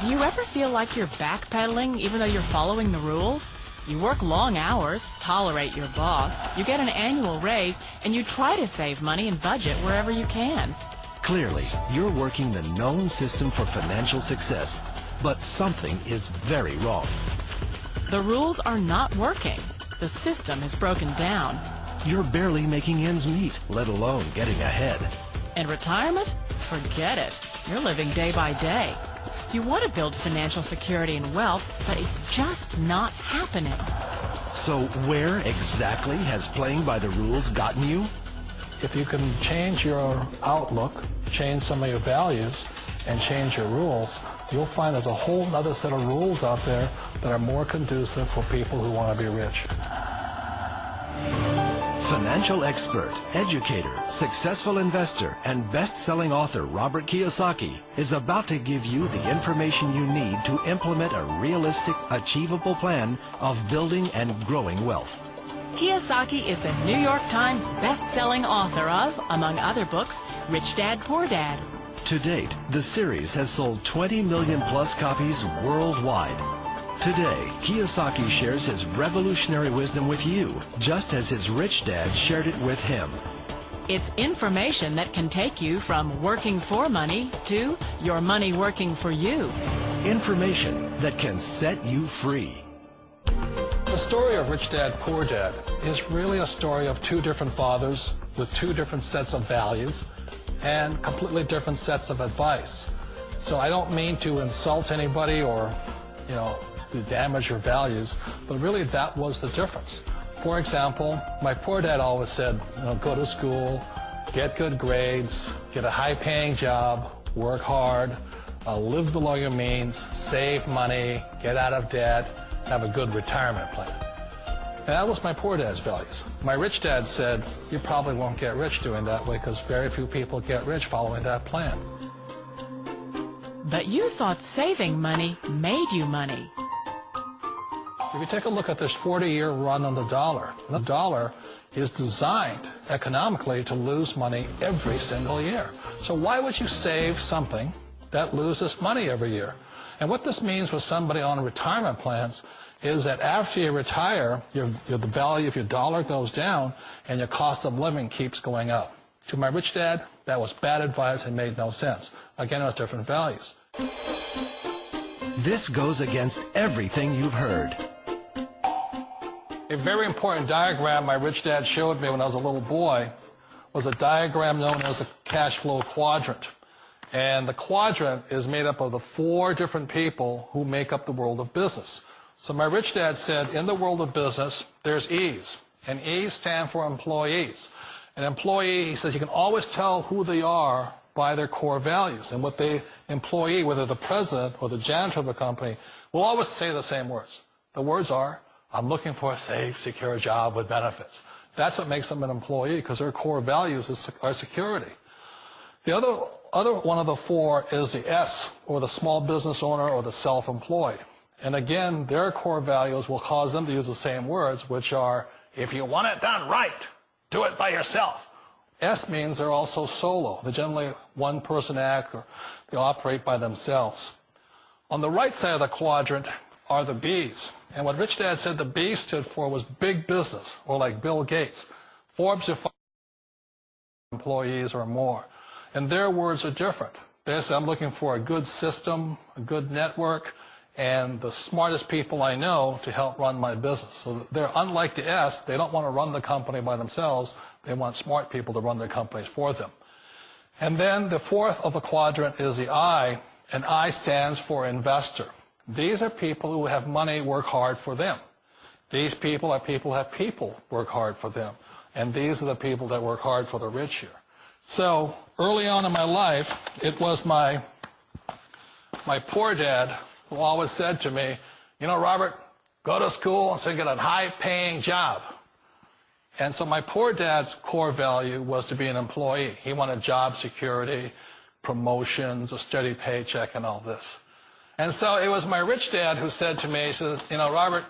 Do you ever feel like you're backpedaling even though you're following the rules? You work long hours, tolerate your boss, you get an annual raise, and you try to save money and budget wherever you can. Clearly, you're working the known system for financial success, but something is very wrong. The rules are not working. The system is broken down. You're barely making ends meet, let alone getting ahead. And retirement? Forget it. You're living day by day. You want to build financial security and wealth, but it's just not happening. So where exactly has playing by the rules gotten you? If you can change your outlook, change some of your values, and change your rules, you'll find there's a whole other set of rules out there that are more conducive for people who want to be rich. Financial expert, educator, successful investor, and best-selling author Robert Kiyosaki is about to give you the information you need to implement a realistic, achievable plan of building and growing wealth. Kiyosaki is the New York Times best-selling author of, among other books, Rich Dad, Poor Dad. To date, the series has sold 20 million plus copies worldwide. Today, Kiyosaki shares his revolutionary wisdom with you, just as his rich dad shared it with him. It's information that can take you from working for money to your money working for you. Information that can set you free. The story of Rich Dad, Poor Dad is really a story of two different fathers with two different sets of values and completely different sets of advice. So I don't mean to insult anybody or, to damage your values, but really that was the difference. For example, my poor dad always said, go to school, get good grades, get a high-paying job, work hard, live below your means, save money, get out of debt, have a good retirement plan. And that was my poor dad's values. My rich dad said, you probably won't get rich doing that way because very few people get rich following that plan. But you thought saving money made you money. If you take a look at this 40-year run on the dollar is designed economically to lose money every single year. So why would you save something that loses money every year? And what this means for somebody on retirement plans is that after you retire, the value of your dollar goes down and your cost of living keeps going up. To my rich dad, that was bad advice and made no sense. Again, it was different values. This goes against everything you've heard. A very important diagram my rich dad showed me when I was a little boy was a diagram known as a cash flow quadrant. And the quadrant is made up of the 4 different people who make up the world of business. So my rich dad said, in the world of business, there's E's. And E's stand for employees. An employee, he says, you can always tell who they are by their core values. And what the employee, whether the president or the janitor of the company, will always say the same words. The words are, I'm looking for a safe, secure job with benefits. That's what makes them an employee, because their core values are security. The other one of the 4 is the S, or the small business owner or the self-employed. And again, their core values will cause them to use the same words, which are, if you want it done right, do it by yourself. S means they're also solo. They're generally one-person act, or they operate by themselves. On the right side of the quadrant are the B's. And what Rich Dad said the B stood for was big business, or like Bill Gates. Forbes are 5 employees or more. And their words are different. They say, I'm looking for a good system, a good network, and the smartest people I know to help run my business. So they're unlike the S. They don't want to run the company by themselves. They want smart people to run their companies for them. And then the 4th of the quadrant is the I, and I stands for investor. These are people who have money work hard for them. These people are people who have people work hard for them. And these are the people that work hard for the rich here. So early on in my life, it was my poor dad who always said to me, Robert, go to school and so get a high-paying job. And so my poor dad's core value was to be an employee. He wanted job security, promotions, a steady paycheck, and all this. And so it was my rich dad who said to me, he says, Robert,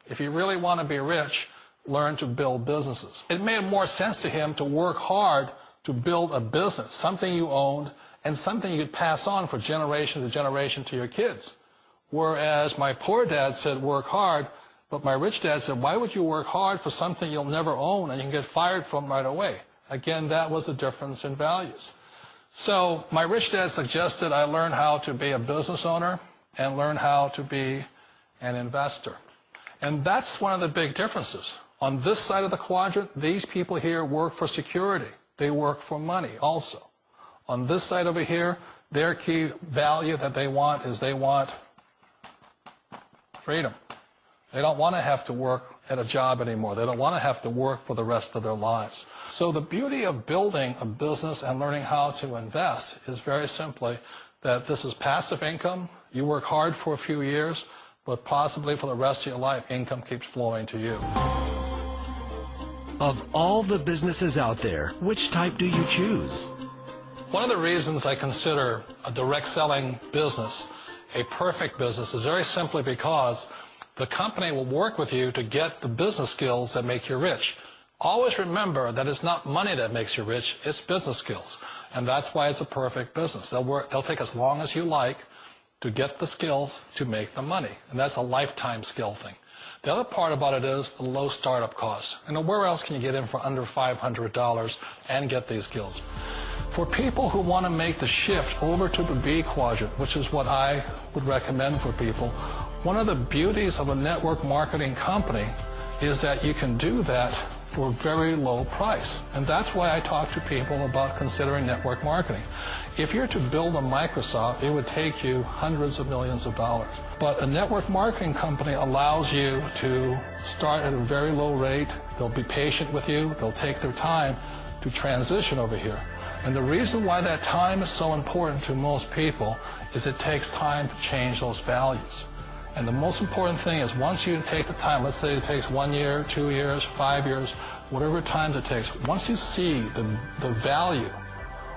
if you really want to be rich, learn to build businesses. It made more sense to him to work hard to build a business, something you owned and something you could pass on for generation to generation to your kids. Whereas my poor dad said work hard, but my rich dad said, why would you work hard for something you'll never own and you can get fired from right away? Again, that was the difference in values. So my rich dad suggested I learn how to be a business owner and learn how to be an investor. And that's one of the big differences. On this side of the quadrant, these people here work for security. They work for money also. On this side over here, their key value that they want is they want freedom. They don't want to have to work at a job anymore. They don't want to have to work for the rest of their lives. So the beauty of building a business and learning how to invest is very simply that this is passive income. You work hard for a few years, but possibly for the rest of your life, income keeps flowing to you. Of all the businesses out there, which type do you choose? One of the reasons I consider a direct selling business a perfect business is very simply because the company will work with you to get the business skills that make you rich. Always remember that it's not money that makes you rich, it's business skills. And that's why it's a perfect business. They'll take as long as you like to get the skills to make the money. And that's a lifetime skill thing. The other part about it is the low startup costs. And where else can you get in for under $500 and get these skills? For people who want to make the shift over to the B quadrant, which is what I would recommend for people, one of the beauties of a network marketing company is that you can do that for a very low price. And that's why I talk to people about considering network marketing. If you're to build a Microsoft, it would take you hundreds of millions of dollars. But a network marketing company allows you to start at a very low rate. They'll be patient with you. They'll take their time to transition over here. And the reason why that time is so important to most people is it takes time to change those values. And the most important thing is once you take the time, let's say it takes 1 year, 2 years, 5 years, whatever time it takes, once you see the value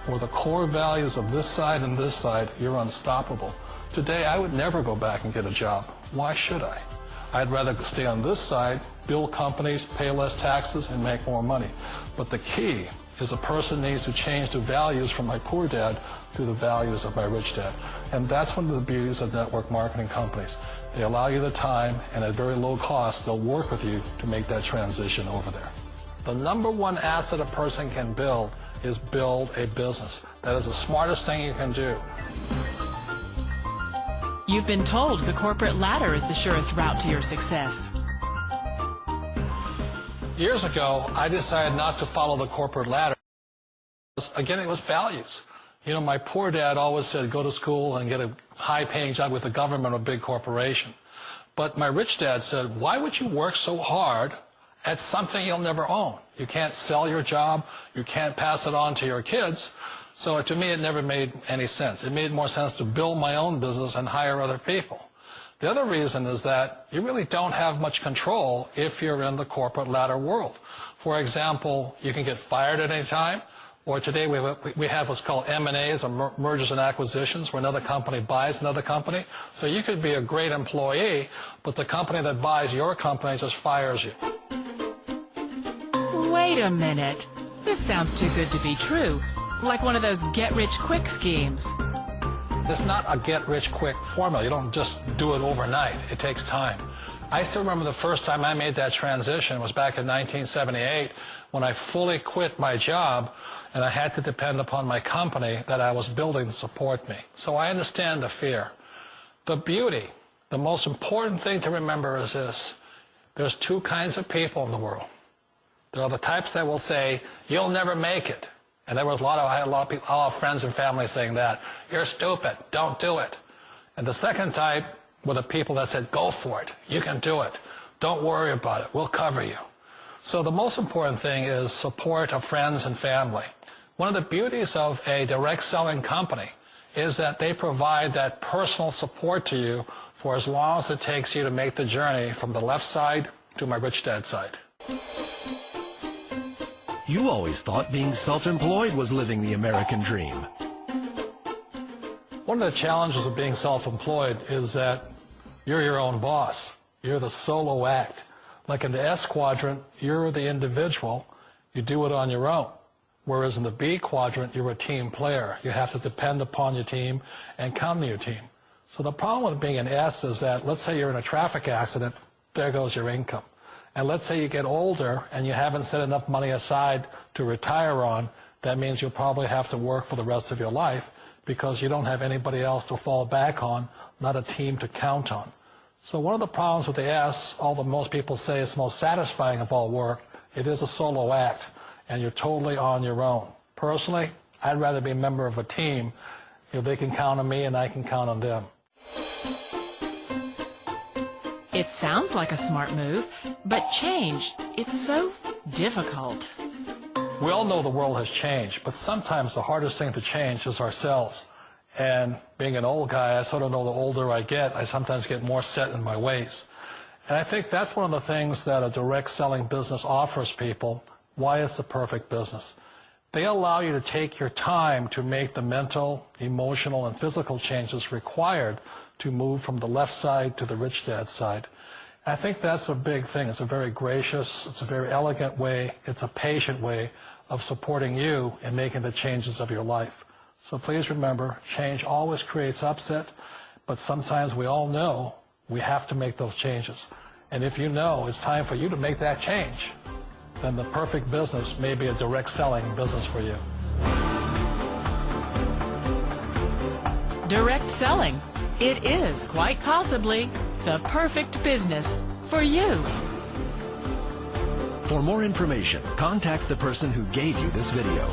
or the core values of this side and this side, you're unstoppable. Today, I would never go back and get a job. Why should I? I'd rather stay on this side, build companies, pay less taxes, and make more money. But the key is a person needs to change the values from my poor dad to the values of my rich dad. And that's one of the beauties of network marketing companies. They allow you the time, and at very low cost, they'll work with you to make that transition over there. The number one asset a person can build is build a business. That is the smartest thing you can do. You've been told the corporate ladder is the surest route to your success. Years ago, I decided not to follow the corporate ladder. Again, it was values. You know, my poor dad always said, go to school and get a high-paying job with the government or a big corporation. But my rich dad said, why would you work so hard at something you'll never own? You can't sell your job. You can't pass it on to your kids. So to me, it never made any sense. It made more sense to build my own business and hire other people. The other reason is that you really don't have much control if you're in the corporate ladder world. For example, you can get fired at any time. Or today we have what's called M&As, or mergers and acquisitions, where another company buys another company. So you could be a great employee, but the company that buys your company just fires you. Wait a minute. This sounds too good to be true. Like one of those get-rich-quick schemes. It's not a get-rich-quick formula. You don't just do it overnight. It takes time. I still remember the first time I made that transition was back in 1978 when I fully quit my job and I had to depend upon my company that I was building to support me. So I understand the fear. The beauty, the most important thing to remember is this. There's two kinds of people in the world. There are the types that will say, you'll never make it. And I had a lot of people, a lot of friends and family saying that. You're stupid. Don't do it. And the second type were the people that said, go for it. You can do it. Don't worry about it. We'll cover you. So the most important thing is support of friends and family. One of the beauties of a direct selling company is that they provide that personal support to you for as long as it takes you to make the journey from the left side to my rich dad side. You always thought being self-employed was living the American dream. One of the challenges of being self-employed is that you're your own boss. You're the solo act. Like in the S quadrant, you're the individual. You do it on your own. Whereas in the B quadrant, you're a team player. You have to depend upon your team and come to your team. So the problem with being an S is that, let's say you're in a traffic accident, there goes your income. And let's say you get older and you haven't set enough money aside to retire on, that means you'll probably have to work for the rest of your life because you don't have anybody else to fall back on, not a team to count on. So one of the problems with the S, although most people say it's the most satisfying of all work, it is a solo act, and you're totally on your own. Personally, I'd rather be a member of a team. They can count on me and I can count on them. It sounds like a smart move, but change, it's so difficult. We all know the world has changed, but sometimes the hardest thing to change is ourselves. And being an old guy, I sort of know the older I get, I sometimes get more set in my ways. And I think that's one of the things that a direct selling business offers people, why it's the perfect business. They allow you to take your time to make the mental, emotional, and physical changes required to move from the left side to the rich dad side. I think that's a big thing. It's a very gracious, it's a very elegant way, it's a patient way of supporting you in making the changes of your life. So please remember, change always creates upset, but sometimes we all know we have to make those changes. And if you know it's time for you to make that change, then the perfect business may be a direct selling business for you. Direct selling. It is quite possibly the perfect business for you. For more information, contact the person who gave you this video.